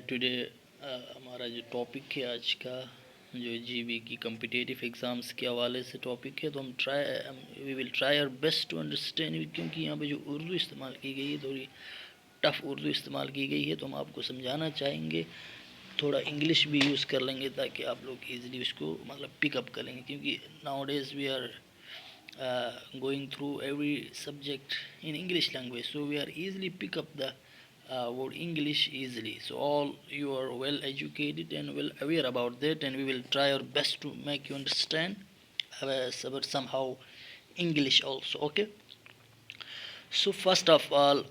Today ہمارا جو topic ہے آج کا جو جی بی کی کمپٹیٹیو ایگزامس کے حوالے سے ٹاپک ہے، تو we will try our best to understand, کیونکہ یہاں پہ جو اردو استعمال کی گئی ہے تھوڑی ٹف اردو استعمال کی گئی ہے، تو ہم آپ کو سمجھانا چاہیں گے. تھوڑا انگلش بھی یوز کر لیں گے تاکہ آپ لوگ ایزیلی اس کو پک اپ کر لیں گے، کیونکہ nowadays we are going through every subject in English language, so we are easily pick up the word English easily. So all you are well educated and well aware about that, and we will try our best to make you understand but somehow English also. Okay. So first of all,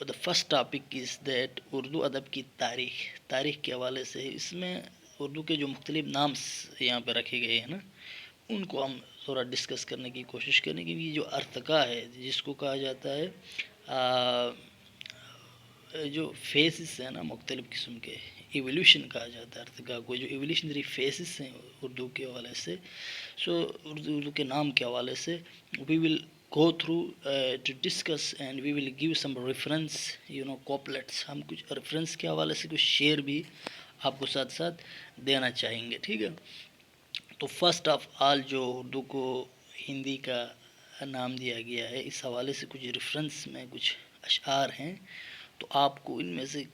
the first topic is that Urdu ادب کی تاریخ کے حوالے سے. اس میں اردو کے جو مختلف نام یہاں پہ رکھے گئے ہیں نا، ان کو ہم تھوڑا ڈسکس کرنے کی کوشش کریں گے. یہ جو ارتقا ہے، جس کو کہا جاتا ہے جو فیسز ہیں نا مختلف قسم کے، ایولیوشن کہا جاتا ہے ارتقا کو، جو ایولیوشنری فیسز ہیں اردو کے حوالے سے. سو اردو کے نام کے حوالے سے وی ول go through to discuss and we will give some reference, couplets. ہم کچھ ریفرنس کے حوالے سے کچھ شعر بھی آپ کو ساتھ ساتھ دینا چاہیں گے. ٹھیک ہے. تو فرسٹ آف آل جو اردو کو ہندی کا نام دیا گیا ہے، اس حوالے سے کچھ ریفرنس میں کچھ اشعار ہیں، تو آپ کو ان میں سے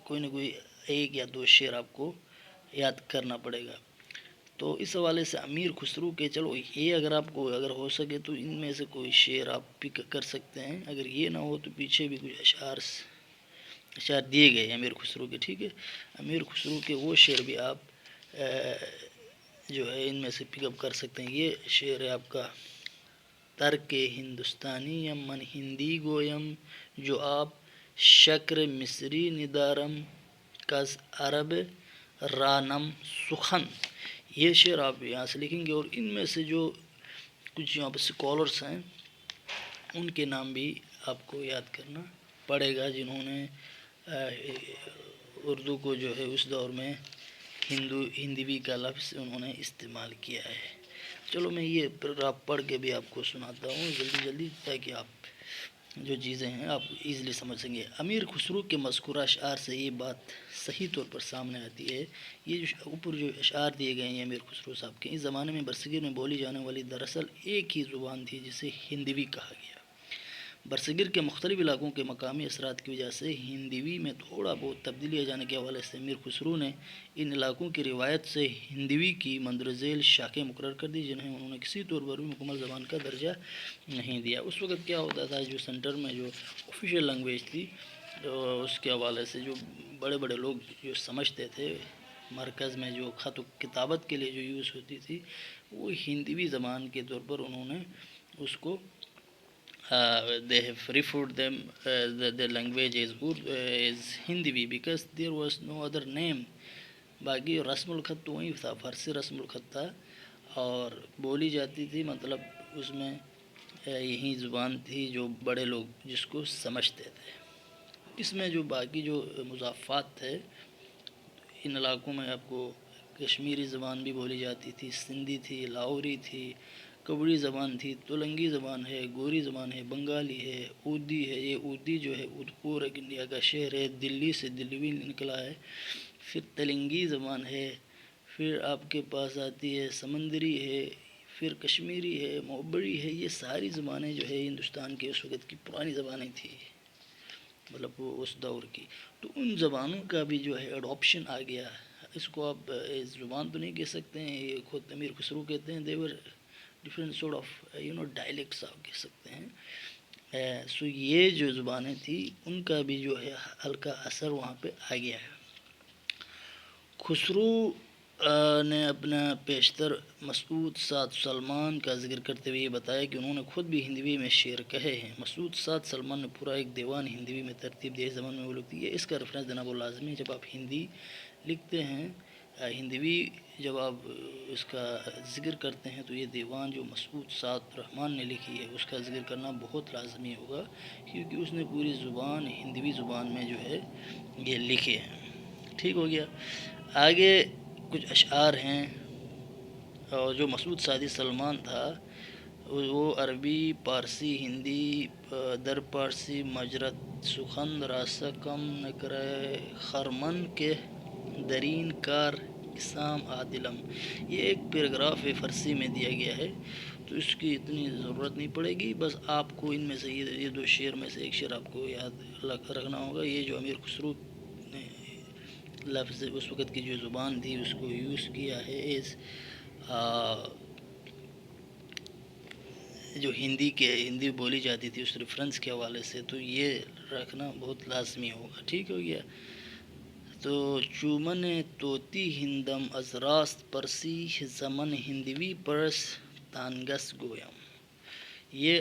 کوئی نہ کوئی ایک یا دو شعر آپ کو یاد کرنا پڑے گا. تو اس حوالے سے امیر خسرو کے، چلو یہ اگر ہو سکے تو ان میں سے کوئی شعر آپ پک کر سکتے ہیں. اگر یہ نہ ہو تو پیچھے بھی کچھ اشعار دیے گئے ہیں امیر خسرو کے. ٹھیک ہے. امیر خسرو کے وہ شعر بھی آپ جو ہے ان میں سے پک اپ کر سکتے ہیں. یہ شعر ہے آپ کا: ترک ہندوستانی یم من ہندی گویم، جو آپ شکر مصری ندارم، کز عرب رانم سخن. یہ شعر آپ یہاں سے لکھیں گے. اور ان میں سے جو کچھ یہاں پہ اسکالرس ہیں، ان کے نام بھی آپ کو یاد کرنا پڑے گا، جنہوں نے اردو کو جو ہے اس دور میں ہندوی کا لفظ انہوں نے استعمال کیا ہے. چلو میں یہ پیراگراف پڑھ کے بھی آپ کو سناتا ہوں جلدی تاکہ آپ جو چیزیں ہیں آپ ایزیلی سمجھ سکیں گے. امیر خسرو کے مذکورہ اشعار سے یہ بات صحیح طور پر سامنے آتی ہے. یہ جو اوپر جو اشعار دیے گئے ہیں امیر خسرو صاحب کے، اس زمانے میں برصغیر میں بولی جانے والی دراصل ایک ہی زبان تھی جسے ہندوی کہا گیا. برصغیر کے مختلف علاقوں کے مقامی اثرات کی وجہ سے ہندوی میں تھوڑا بہت تبدیلی آ جانے کے حوالے سے امیر خسرو نے ان علاقوں کی روایت سے ہندوی کی مندرجہ ذیل شاخیں مقرر کر دی، جنہیں انہوں نے کسی طور پر بھی مکمل زبان کا درجہ نہیں دیا. اس وقت کیا ہوتا تھا، جو سینٹر میں جو آفیشیل لینگویج تھی، اس کے حوالے سے جو بڑے بڑے لوگ جو سمجھتے تھے، مرکز میں جو خط و کتابت کے لیے جو یوز ہوتی تھی، وہ ہندوی زبان کے طور پر انہوں نے اس کو they have referred them the language is Hindi because there was no other name. باقی رسم الخط تو وہیں تھا، فارسی رسم الخط تھا اور بولی جاتی تھی، مطلب اس میں یہی زبان تھی جو بڑے لوگ جس کو سمجھتے تھے. اس میں جو باقی جو مضافات تھے، ان علاقوں میں آپ کو کشمیری زبان بھی بولی جاتی تھی، سندھی تھی، لاہوری تھی، کبڑی زبان تھی، تلنگی زبان ہے، گوری زبان ہے، بنگالی ہے، اردی ہے. یہ اردی جو ہے اودپور ایک انڈیا کا شہر ہے، دلی سے دلوی نکلا ہے. پھر تلنگی زبان ہے، پھر آپ کے پاس آتی ہے سمندری ہے، پھر کشمیری ہے، موبڑی ہے. یہ ساری زبانیں جو ہے ہندوستان کے اس وقت کی پرانی زبانیں تھیں، مطلب وہ اس دور کی. تو ان زبانوں کا بھی جو ہے اڈاپشن آ گیا. اس کو آپ زبان تو نہیں کہہ سکتے ہیں، یہ خود امیر خسرو کہتے ہیں دیور ڈفرینٹ سورٹ آف ڈائلیکٹس آپ کہہ سکتے ہیں. سو یہ جو زبانیں تھیں ان کا بھی جو ہے ہلکا اثر وہاں پہ آ گیا ہے. خسرو نے اپنا پیشتر مسعود سعد سلمان کا ذکر کرتے ہوئے یہ بتایا کہ انہوں نے خود بھی ہندوی میں شعر کہے ہیں. مسعود سعد سلمان نے پورا ایک دیوان ہندوی میں ترتیب دیا. زبان میں وہ لوگ تھی. اس کا ریفرنس دینا وہ لازمی ہے. جب آپ ہندی لکھتے ہیں، ہندوی جب آپ اس کا ذکر کرتے ہیں، تو یہ دیوان جو مسعود سعد رحمان نے لکھی ہے اس کا ذکر کرنا بہت لازمی ہوگا، کیونکہ اس نے پوری زبان ہندوی زبان میں جو ہے یہ لکھے ہیں. ٹھیک ہو گیا. آگے کچھ اشعار ہیں، اور جو مسعود سعدی سلمان تھا وہ عربی، پارسی، ہندی، در پارسی مجرد سخن راستہ کم نکرے خرمن کے درین کار اسام عادلم. یہ ایک پیراگراف ہے، فارسی میں دیا گیا ہے، تو اس کی اتنی ضرورت نہیں پڑے گی. بس آپ کو ان میں سے یہ دو شعر میں سے ایک شعر آپ کو یاد رکھنا ہوگا. یہ جو امیر خسرو نے لفظ اس وقت کی جو زبان تھی اس کو یوز کیا ہے ایز جو ہندی بولی جاتی تھی اس ریفرنس کے حوالے سے، تو یہ رکھنا بہت لازمی ہوگا. ٹھیک ہو گیا. تو چومن توتی ہندم از راست پرسی زمن ہندوی پرس تانگس گویم. یہ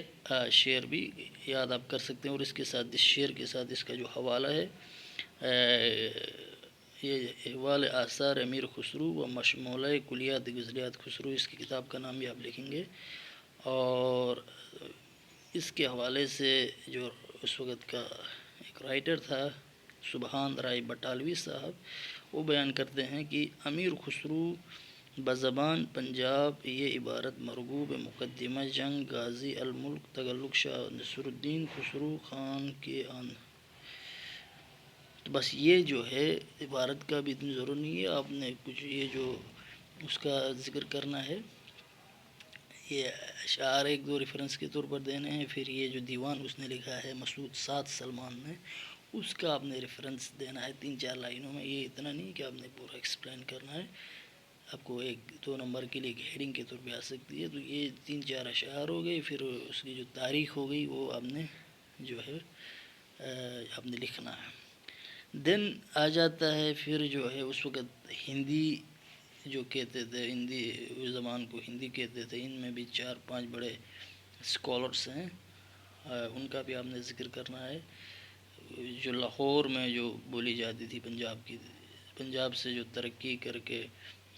شعر بھی یاد آپ کر سکتے ہیں، اور اس کے ساتھ اس شعر کے ساتھ اس کا جو حوالہ ہے یہ احوال آثار امیر خسرو و مشمولہ کلیات غزلیات خسرو، اس کی کتاب کا نام بھی آپ لکھیں گے. اور اس کے حوالے سے جو اس وقت کا ایک رائٹر تھا سبحان رائے بٹالوی صاحب، وہ بیان کرتے ہیں کہ امیر خسرو بزبان پنجاب یہ عبارت مرغوب مقدمہ جنگ غازی الملک تغلق شاہ نصر الدین خسرو خان کے آن. تو بس یہ جو ہے عبارت کا بھی اتنی ضرور نہیں ہے، آپ نے کچھ یہ جو اس کا ذکر کرنا ہے، یہ اشعار ایک دو ریفرنس کے طور پر دینے ہیں. پھر یہ جو دیوان اس نے لکھا ہے مسعود سعد سلمان نے، اس کا آپ نے ریفرنس دینا ہے 3-4 لائنوں میں. یہ اتنا نہیں کہ آپ نے پورا ایکسپلین کرنا ہے، آپ کو 1-2 نمبر کے لیے ایک ہیڈنگ کے طور پہ آ سکتی ہے. تو یہ 3-4 اشعار ہو گئے. پھر اس کی جو تاریخ ہو گئی وہ آپ نے جو ہے آپ نے لکھنا ہے. دین آ جاتا ہے پھر جو ہے اس وقت ہندی جو کہتے تھے، ہندی زبان کو ہندی کہتے تھے، ان میں بھی 4-5 بڑے اسکالرس ہیں، ان کا بھی آپ نے ذکر کرنا ہے. جو لاہور میں جو بولی جاتی تھی پنجاب سے جو ترقی کر کے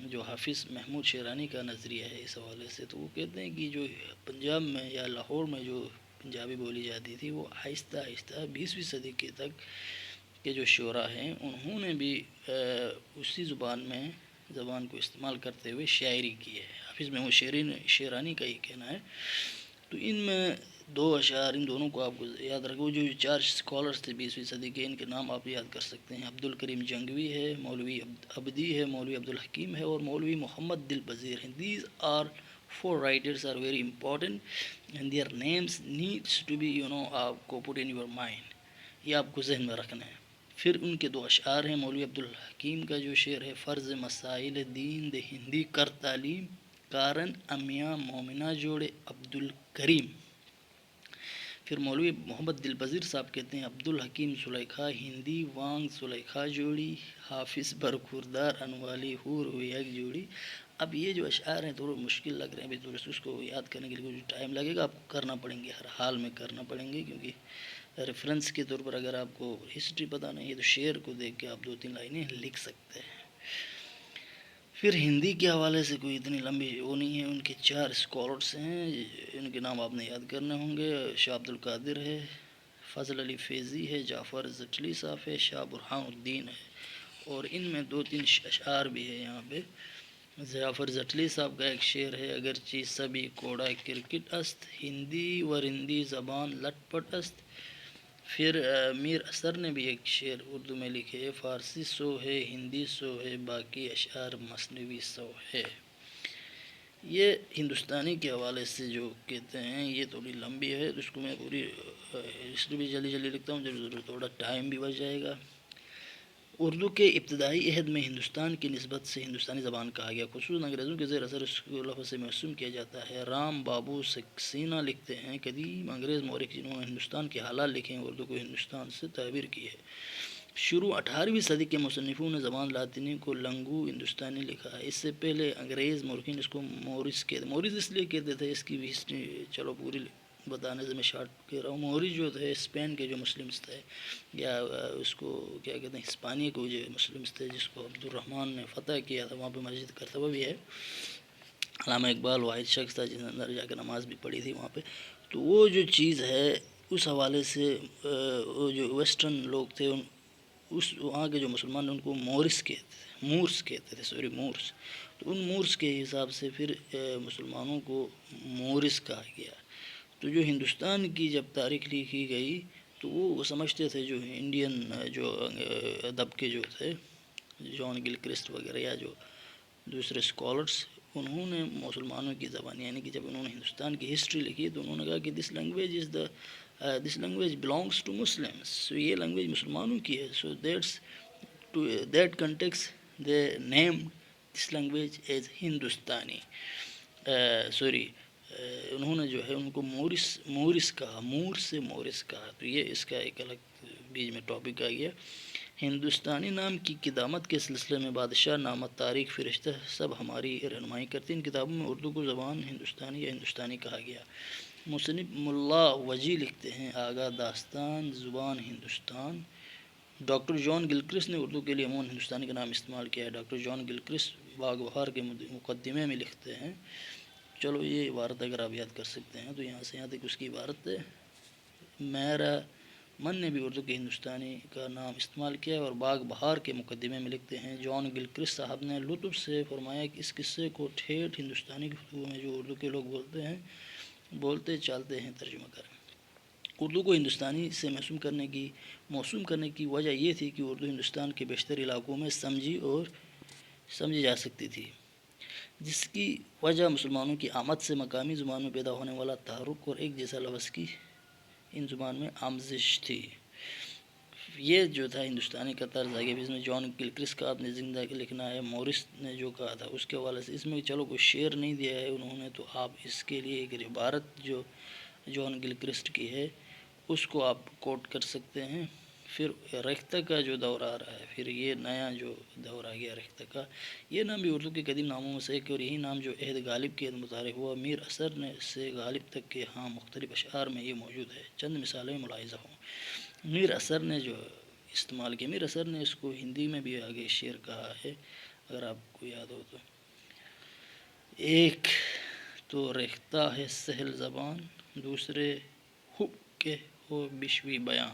جو حافظ محمود شیرانی کا نظریہ ہے اس حوالے سے، تو وہ کہتے ہیں کہ جو پنجاب میں یا لاہور میں جو پنجابی بولی جاتی تھی وہ آہستہ آہستہ 20ویں صدی کے تک کے جو شعراء ہیں انہوں نے بھی اسی زبان کو استعمال کرتے ہوئے شاعری کی ہے. حافظ محمود شیرانی کا یہ کہنا ہے. تو ان میں 2 اشعار، ان دونوں کو آپ کو یاد رکھو. جو 4 اسکالرس تھے 20ویں صدی کے، ان کے نام آپ یاد کر سکتے ہیں. عبدالکریم جنگوی ہے، مولوی ابدی ہے، مولوی عبدالحکیم ہے، اور مولوی محمد دل پذیر ہیں. These are 4 writers are very important and their names needs to be آپ کو put in your mind. یہ آپ کو ذہن میں رکھنا ہے. پھر ان کے 2 اشعار ہیں. مولوی عبدالحکیم کا جو شعر ہے فرض مسائل دین دے ہندی کر تعلیم کارن امیاں مومنہ جوڑے عبدالکریم. پھر مولوی محمد دل پذیر صاحب کہتے ہیں عبدالحکیم زلیخا ہندی وانگ زلیخا جوڑی حافظ برخوردار انوالی حور ہوئی یک جوڑی. اب یہ جو اشعار ہیں تھوڑے مشکل لگ رہے ہیں ابھی، تھوڑے سے اس کو یاد کرنے کے لیے کچھ ٹائم لگے گا. آپ کو کرنا پڑیں گے، ہر حال میں کرنا پڑیں گے، کیونکہ ریفرنس کے طور پر اگر آپ کو ہسٹری پتہ نہیں ہے تو شعر کو دیکھ کے آپ 2-3 لائنیں لکھ سکتے ہیں. پھر ہندی کے حوالے سے کوئی اتنی لمبی وہ نہیں ہے. ان کے 4 اسکالرس ہیں، ان کے نام آپ نے یاد کرنے ہوں گے. شاہ عبدالقادر ہے، فضل علی فیضی ہے، جعفر زٹلی صاحب ہے، شاہ برہان الدین ہے. اور ان میں 2-3 اشعار بھی ہے یہاں پہ. جعفر زٹلی صاحب کا ایک شعر ہے اگرچہ سبھی کوڑا کرکٹ است ہندی ورندی زبان لٹ پٹ است. پھر میر اثر نے بھی ایک شعر اردو میں لکھے ہے فارسی 100 ہے ہندی 100 ہے باقی اشعار مثنوی 100 ہے. یہ ہندوستانی کے حوالے سے جو کہتے ہیں یہ تھوڑی لمبی ہے، تو اس کو میں پوری ہسٹری بھی جلدی لکھتا ہوں، ضرور تھوڑا ٹائم بھی بچ جائے گا. اردو کے ابتدائی عہد میں ہندوستان کی نسبت سے ہندوستانی زبان کہا گیا، خصوصاً انگریزوں کے زیر اثر اس کو لفظ سے محسوم کیا جاتا ہے. رام بابو سکسینہ لکھتے ہیں قدیم انگریز مورخ جنہوں نے ہندوستان کے حالات لکھے ہیں اردو کو ہندوستان سے تعبیر کی ہے. شروع 18ویں صدی کے مصنفوں نے زبان لاطینی کو لنگو ہندوستانی لکھا ہے. اس سے پہلے انگریز مورخین اس کو مورس اس لیے کہتے تھے. اس کی بھی ہسٹری چلو پوری بتانے سے میں شارٹ کہہ رہا ہوں. مورس جو تھے اسپین کے جو مسلمس تھے، یا اس کو کیا کہتے ہیں ہسپانیہ کے جو مسلمس تھے جس کو عبد الرحمن نے فتح کیا تھا، وہاں پہ مسجد کرتبہ بھی ہے. علامہ اقبال واحد شخص تھا جس نے اندر جا کے نماز بھی پڑھی تھی وہاں پہ. تو وہ جو چیز ہے اس حوالے سے وہ جو ویسٹرن لوگ تھے اس وہاں کے جو مسلمان ان کو مورس کہتے تھے مورس. تو ان مورس کے حساب سے پھر مسلمانوں کو مورس کہا گیا. تو جو ہندوستان کی جب تاریخ لکھی گئی تو وہ سمجھتے تھے جو انڈین جو ادب کے جو تھے جان گلکرسٹ وغیرہ یا جو دوسرے اسکالرس، انہوں نے مسلمانوں کی زبان یعنی کہ جب انہوں نے ہندوستان کی ہسٹری لکھی تو انہوں نے کہا کہ this language belongs to Muslims. So یہ لینگویج مسلمانوں کی ہے. So that context they name this language as Hindustani. انہوں نے جو ہے ان کو مورس کہا، مور سے مورس کہا. تو یہ اس کا ایک الگ بیچ میں ٹاپک آ گیا. ہندوستانی نام کی قدامت کے سلسلے میں بادشاہ نامہ، تاریخ، فرشتہ سب ہماری رہنمائی کرتے ہیں. ان کتابوں میں اردو کو زبان ہندوستانی یا ہندوستانی کہا گیا. مصنف ملا وجی لکھتے ہیں آگاہ داستان زبان ہندوستان. ڈاکٹر جان گلکرسٹ نے اردو کے لیے عموماً ہندوستانی کا نام استعمال کیا ہے. ڈاکٹر جان گلکرسٹ باغ بہار کے مقدمے میں لکھتے ہیں. چلو یہ عبارت اگر آپ یاد کر سکتے ہیں تو یہاں سے یہاں تک اس کی عبارت ہے. میرا من نے بھی اردو کے ہندوستانی کا نام استعمال کیا اور باغ بہار کے مقدمے میں لکھتے ہیں جان گلکرسٹ صاحب نے لطف سے فرمایا کہ اس قصے کو ٹھیٹھ ہندوستانی گفتگو میں جو اردو کے لوگ بولتے چالتے ہیں ترجمہ کریں. اردو کو ہندوستانی سے موسوم کرنے کی وجہ یہ تھی کہ اردو ہندوستان کے بیشتر علاقوں میں سمجھی جا سکتی تھی، جس کی وجہ مسلمانوں کی آمد سے مقامی زبان میں پیدا ہونے والا تحرک اور ایک جیسا لفظ کی ان زبان میں آمیزش تھی. یہ جو تھا ہندوستانی کا طرز آگے بھی اس میں جان گلکرسٹ کا آپ نے زندہ لکھنا ہے. مورس نے جو کہا تھا اس کے حوالے سے اس میں چلو کوئی شعر نہیں دیا ہے انہوں نے، تو آپ اس کے لیے ایک عبارت جو جان گلکرسٹ کی ہے اس کو آپ کوٹ کر سکتے ہیں. پھر ریختہ کا جو دور آ رہا ہے، پھر یہ نیا جو دور آ گیا ریختہ کا، یہ نام بھی اردو کے قدیم ناموں میں سے ایک اور یہی نام جو عہد غالب کے متعارف ہوا. میر اثر نے سے غالب تک کے ہاں مختلف اشعار میں یہ موجود ہے. چند مثالیں ملاحظہ ہوں. میر اثر نے جو استعمال کیا، میر اثر نے اس کو ہندی میں بھی آگے شعر کہا ہے اگر آپ کو یاد ہو تو. ایک تو ریختہ ہے سہل زبان، دوسرے حب کے ہو بشوی بیاں.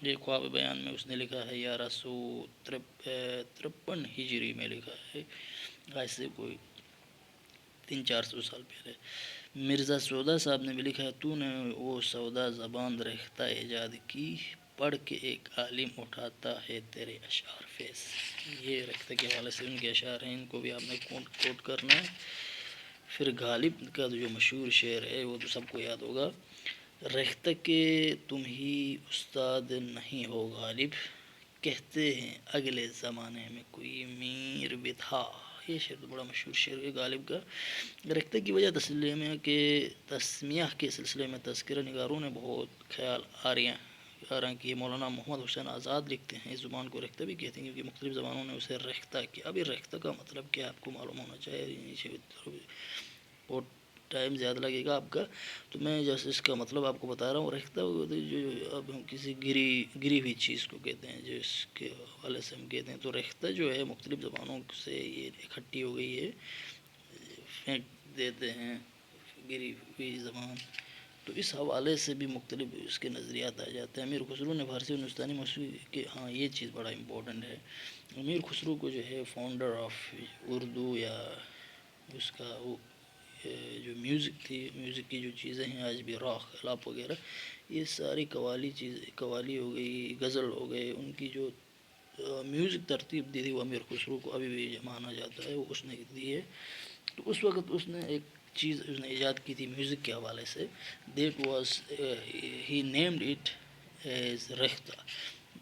یہ خواب بیان میں اس نے لکھا ہے 1153 ہجری میں لکھا ہے، آج سے کوئی 300-400 سال پہلے. مرزا سودا صاحب نے بھی لکھا ہے تو نے وہ سودا زبان ریختہ ایجاد کی، پڑھ کے ایک عالم اٹھاتا ہے تیرے اشعار فیض. یہ ریختہ کے حوالے سے ان کے اشعار ہیں، ان کو بھی آپ نے کوٹ کرنا ہے. پھر غالب کا جو مشہور شعر ہے وہ تو سب کو یاد ہوگا، ریختہ کے تم ہی استاد نہیں ہو غالب، کہتے ہیں اگلے زمانے میں کوئی میر بھی تھا. یہ شعر تو بڑا مشہور شعر ہے غالب کا. ریختہ کی وجہ تسمیہ کے سلسلے میں تذکرہ نگاروں نے بہت خیال آراں کی. مولانا محمد حسین آزاد لکھتے ہیں اس زبان کو ریختہ بھی کہتے ہیں کیونکہ مختلف زبانوں نے اسے ریختہ کیا. اب یہ ریختہ کا مطلب کیا آپ کو معلوم ہونا چاہیے، بہت ٹائم زیادہ لگے گا آپ کا، تو میں جیسے اس کا مطلب آپ کو بتا رہا ہوں. ریختہ جو اب ہم کسی گری ہوئی چیز کو کہتے ہیں، جو اس کے حوالے سے ہم کہتے ہیں، تو ریختہ جو ہے مختلف زبانوں سے یہ اکٹھی ہو گئی ہے، پھینک دیتے ہیں گری ہوئی زبان. تو اس حوالے سے بھی مختلف اس کے نظریات آ جاتے ہیں. امیر خسرو نے فارسی اور ہندوستانی موسیقی کے ہاں یہ چیز بڑا امپورٹنٹ ہے. امیر خسرو کو جو ہے فاؤنڈر آف اردو یا اس کا وہ جو میوزک کی جو چیزیں ہیں آج بھی راگ الاپ وغیرہ، یہ ساری قوالی ہو گئی، غزل ہو گئے، ان کی جو میوزک ترتیب دی تھی وہ امیر خسرو کو ابھی بھی مانا جاتا ہے، وہ اس نے دی ہے. تو اس وقت اس نے ایک چیز اس نے ایجاد کی تھی میوزک کے حوالے سے، that was he named it as Rekhta.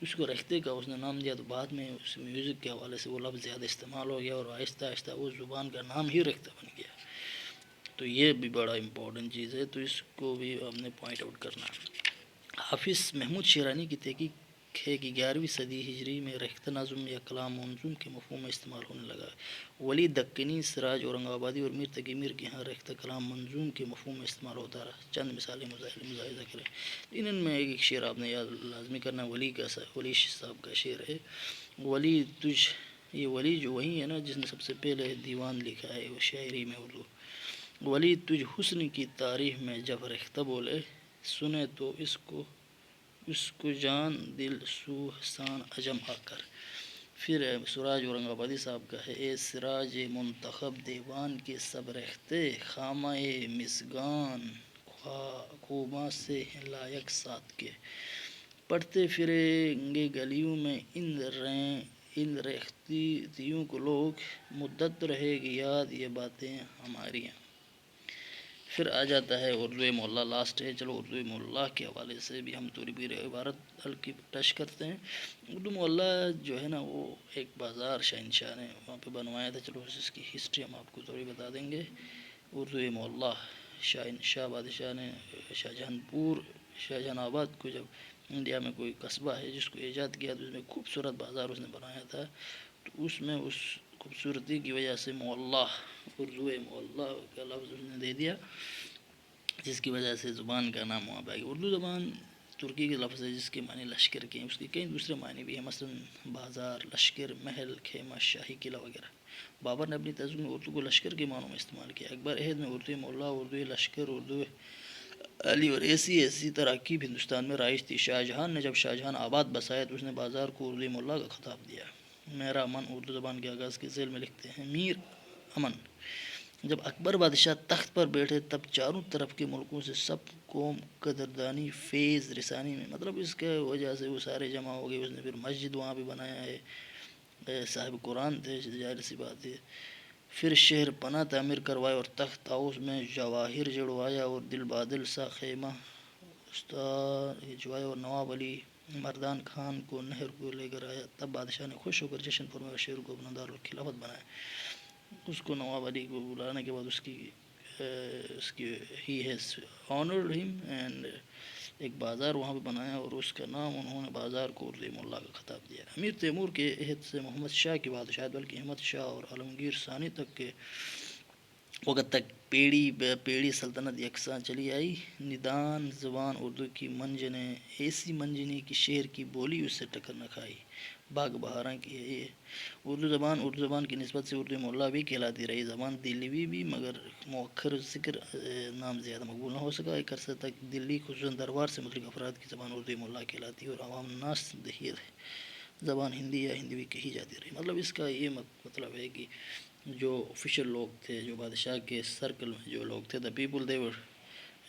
اس کو ریختہ کا اس نے نام دیا. تو بعد میں اس میوزک کے حوالے سے وہ لفظ زیادہ استعمال ہو گیا اور آہستہ آہستہ اس زبان کا نام ہی ریختہ بن گیا. تو یہ بھی بڑا امپورٹنٹ چیز ہے، تو اس کو بھی ہم نے پوائنٹ آؤٹ کرنا. حافظ محمود شیرانی کی تحقیق ہے کہ 11ویں صدی ہجری میں ریختہ نظم یا کلام منظوم کے مفہوم میں استعمال ہونے لگا. ولی دکنی، سراج اورنگ آبادی اور میر تقی میر کے ہاں ریختہ کلام منظوم کے مفہوم میں استعمال ہوتا رہا. چند مثالیں ملاحظہ کریں. ان میں ایک شعر آپ نے یاد لازمی کرنا، ولی صاحب کا شعر ہے، ولی تجھ. یہ ولی جو وہی ہے نا جس نے سب سے پہلے دیوان لکھا ہے وہ شاعری میں اردو. ولی تجھ حسن کی تعریف میں جب ریختہ بولے، سنے تو اس کو اس کو جان دل سو حسان عجم آ کر. پھر سراج اورنگ آبادی صاحب کا ہے، اے سراج منتخب دیوان کے سب رہتے، خامہ مسگان خوباں سے ہیں لائق ساتھ کے. پڑھتے پھریں گے گلیوں میں ان ریختیوں کو لوگ، مدت رہے گی یاد یہ باتیں ہماری. پھر آ جاتا ہے اردو محلہ، لاسٹ ہے. چلو اردو محلہ کے حوالے سے بھی ہم تھوڑی بھی عبارت ہلکی ٹچ کرتے ہیں. اردو محلہ جو ہے نا وہ ایک بازار شہنشاہ نے وہاں پہ بنوایا تھا. چلو اس کی ہسٹری ہم آپ کو تھوڑی بتا دیں گے. اردو محلہ شہنشاہ بادشاہ نے شاہجہان آباد کو، جب انڈیا میں کوئی قصبہ ہے جس کو ایجاد کیا تو اس میں خوبصورت بازار اس نے بنایا تھا. تو اس میں اس خوبصورتی کی وجہ سے محلہ، اردو محلہ کا لفظ اس نے دے دیا، جس کی وجہ سے زبان کا نام وہاں پہ آ گیا. اردو زبان ترکی کے لفظ ہے جس کے معنی لشکر کے ہیں. اس کے کئی دوسرے معنی بھی ہیں، مثلا بازار، لشکر، محل، خیمہ، شاہی قلعہ وغیرہ. بابر نے اپنی تہذیب میں اردو کو لشکر کے معنوں میں استعمال کیا. اکبر عہد میں اردو محلہ، اردو لشکر، اردو علی اور ایسی تراکیب ہندوستان میں رائج تھی. شاہجہان نے جب شاہجہان آباد بسایا تو اس نے بازار کو اردو محلہ کا خطاب دیا. میرا امن اردو زبان کے آغاز کے ذیل میں لکھتے ہیں میر امن. جب اکبر بادشاہ تخت پر بیٹھے تب چاروں طرف کے ملکوں سے سب قوم قدردانی فیض رسانی میں، مطلب اس کے وجہ سے وہ سارے جمع ہو گئے. اس نے پھر مسجد وہاں بھی بنایا ہے، صاحب قرآن تھے، ظاہر سی بات ہے. پھر شہر پناہ تعمیر کروائے اور تخت ہاؤس میں جواہر جڑوایا اور دل بادل سا خیمہ استار جڑوایا اور نواب علی مردان خان کو نہر کو لے کر آیا. تب بادشاہ نے خوش ہو کر جشن فرمایا اور شہر کو اپنا دارالخلافت بنایا. اس کو نواب علی کو بلانے کے بعد اس کی ہی ہیز آنرڈ ہم اینڈ ایک بازار وہاں پہ بنایا اور اس کا نام انہوں نے بازار کو اردو محلہ کا خطاب دیا. امیر تیمور کے عہد سے محمد شاہ کی بادشاہت، بلکہ احمد شاہ اور عالمگیر ثانی تک کے وقت تک پیڑی سلطنت یکساں چلی آئی. ندان زبان اردو کی منج نے ایسی منجنی کہ شہر کی بولی اس سے ٹکر نہ کھائی. باغ بہاراں کی ہے یہ اردو زبان کی نسبت سے اردو محلہ بھی کہلاتی رہی. زبان دلوی بھی، مگر مؤخر ذکر نام زیادہ مقبول نہ ہو سکا. ایک عرصہ تک دلی خصوصاً دربار سے متعلق افراد کی زبان اردو محلہ کہلاتی اور عوام الناس دہی زبان ہندی یا ہندوی کہی جاتی رہی. مطلب اس کا یہ مطلب ہے کہ جو آفیشیل لوگ تھے، جو بادشاہ کے سرکل میں جو لوگ تھے، the people they were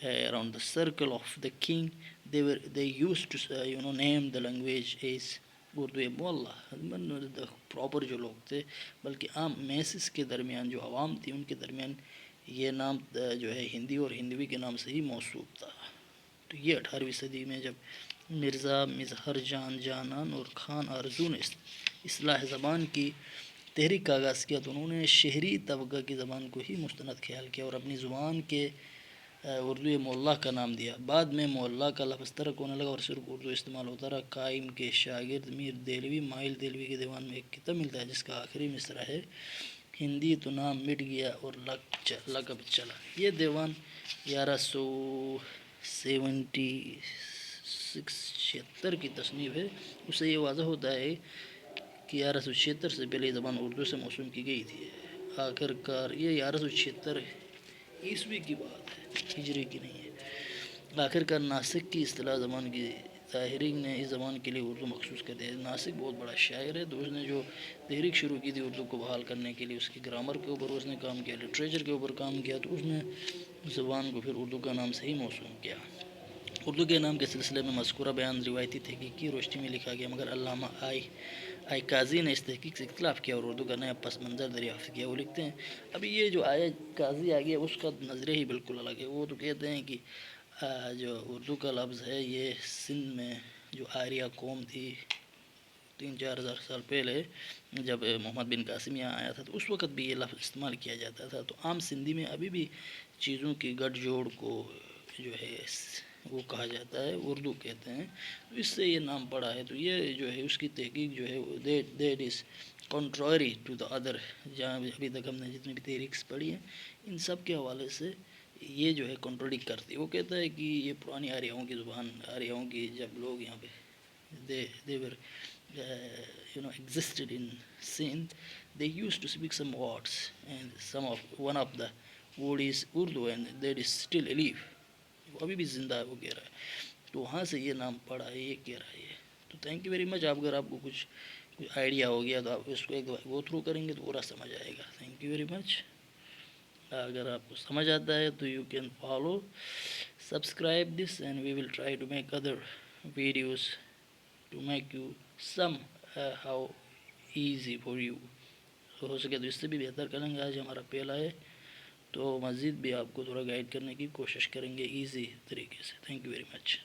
around the circle of the king, they used to name the language as Urdu محلہ. پراپر جو لوگ تھے، بلکہ عام میسس کے درمیان جو عوام تھی ان کے درمیان یہ نام جو ہے ہندی اور ہندوی کے نام سے ہی موصوف تھا. تو یہ 18ویں صدی میں جب مرزا مظہر جان جانان اور خان آرزو نے اصلاح زبان کی تحریک کا آغاز کیا تو انہوں نے شہری طبقہ کی زبان کو ہی مستند خیال کیا اور اپنی زبان کے اردو محلہ کا نام دیا. بعد میں محلہ کا لفظ ترک ہونے لگا اور صرف اردو استعمال ہوتا رہا. قائم کے شاگرد میر دہلوی مائل دہلوی کے دیوان میں ایک کتاب ملتا ہے جس کا آخری مصرع ہے ہندی تو نام مٹ گیا اور لقب چلا. یہ دیوان 1176 کی تصنیف ہے. اس سے یہ واضح ہوتا ہے کہ 1176 سے پہلے یہ زبان اردو سے موسوم کی گئی تھی. آخر کار یہ 1176 عیسوی کی بات ہے، ہجری کی نہیں ہے. آخر کار ناسک کی اصطلاح زبان کی تحریک نے اس زبان کے لیے اردو مخصوص کر دیا. ناسک بہت بڑا شاعر ہے، تو اس نے جو تحریک شروع کی تھی اردو کو بحال کرنے کے لیے، اس کی گرامر کے اوپر اس نے کام کیا، لٹریچر کے اوپر کام کیا، تو اس نے زبان کو پھر اردو کا نام سے ہی موسوم کیا. اردو کے نام کے سلسلے میں مذکورہ بیان روایتی تحقیق کی روشنی میں لکھا گیا، مگر علامہ آئی قاضی نے اس تحقیق سے اختلاف کیا اور اردو کا نیا پس منظر دریافت کیا. وہ لکھتے ہیں ابھی یہ جو قاضی آ گیا اس کا نظریہ ہی بالکل الگ ہے. وہ تو کہتے ہیں کہ جو اردو کا لفظ ہے یہ سندھ میں جو آریہ قوم تھی 3-4 ہزار سال پہلے جب محمد بن قاسم یہاں آیا تھا تو اس وقت بھی یہ لفظ استعمال کیا جاتا تھا. تو عام سندھی میں ابھی بھی چیزوں کی گٹھ جوڑ کو جو ہے وہ کہا جاتا ہے، اردو کہتے ہیں. تو اس سے یہ نام پڑا ہے. تو یہ جو ہے اس کی تحقیق جو ہے that is contrary to the other. جہاں ابھی تک ہم نے جتنی بھی تحریکس پڑھی ہیں ان سب کے حوالے سے یہ جو ہے کنٹروڈکٹ کرتی ہے. وہ کہتا ہے کہ یہ پرانی آریاؤں کی زبان، آریاؤں کی جب لوگ یہاں پہ they were existed in Sindh, they used to speak some words and one of the word is Urdu and that is still alive. وہ ابھی بھی زندہ ہے وہ کہہ رہا ہے. تو وہاں سے یہ نام پڑا ہے، یہ کہہ رہا ہے یہ. تو تھینک یو ویری مچ. اگر آپ کو کچھ آئیڈیا ہو گیا تو آپ اس کو ایک بار گو تھرو کریں گے تو پورا سمجھ آئے گا. Thank you very much. اگر آپ کو سمجھ آتا ہے تو you can follow, subscribe this, and we will try to make other videos to make you some how easy for you. ہو سکے تو اس سے بھی بہتر کریں گے. آج ہمارا پہلا ہے تو مزید بھی آپ کو تھوڑا گائیڈ کرنے کی کوشش کریں گے ایزی طریقے سے. Thank you very much.